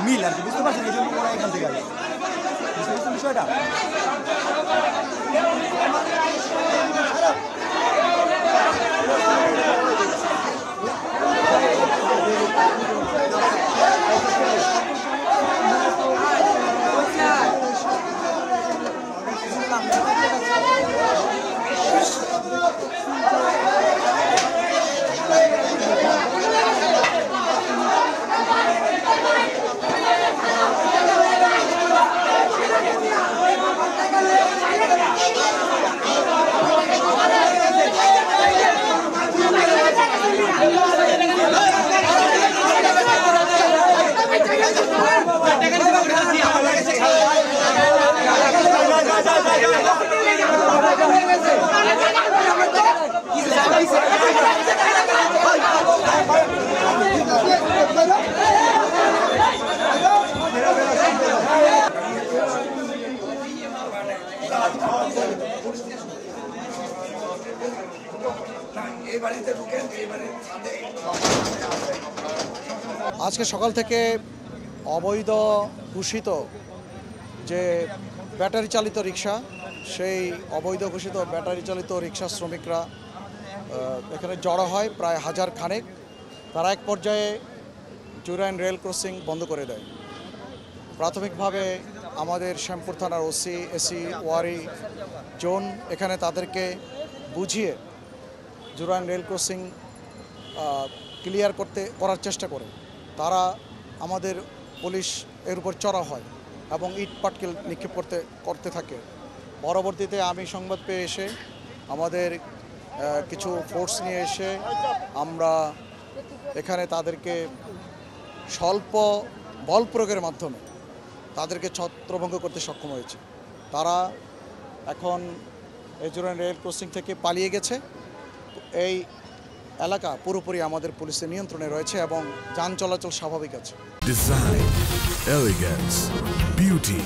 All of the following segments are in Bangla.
মিল আর কি বুঝতে পারছেন এই জন্য ওরা এখান থেকে আসে বিষয়টা আজকে সকাল থেকে অবৈধ ঘোষিত যে ব্যাটারি চালিত রিক্সা সেই অবৈধ ঘোষিত ব্যাটারি চালিত রিক্সা শ্রমিকরা এখানে জড়ো হয় প্রায় 1000 খানেক। তারা এক পর্যায়ে জুরাইন রেল ক্রসিং বন্ধ করে দেয়। প্রাথমিকভাবে আমাদের শ্যামপুর থানার ওসি এসি ওয়ারি জোন এখানে তাদেরকে বুঝিয়ে জুরাইন রেল ক্রসিং ক্লিয়ার করার চেষ্টা করে। তারা আমাদের পুলিশ এর উপর চড়া হয় এবং ইট পাটকেল নিক্ষেপ করতে থাকে। পরবর্তীতে আমি সংবাদ পেয়ে এসে আমাদের কিছু ফোর্স নিয়ে এসে আমরা এখানে তাদেরকে স্বল্প বল প্রয়োগের মাধ্যমে তাদেরকে ছত্রভঙ্গ করতে সক্ষম হয়েছে। তারা এখন এই জুরাইন রেল ক্রসিং থেকে পালিয়ে গেছে। এই এলাকা পুরোপুরি আমাদের পুলিশের নিয়ন্ত্রণে রয়েছে এবং যান চলাচল স্বাভাবিক আছে। ডিজাইন, এলিগেন্স, বিউটি,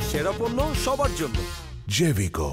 সেরা পণ্য সবার জন্য জেভিকো।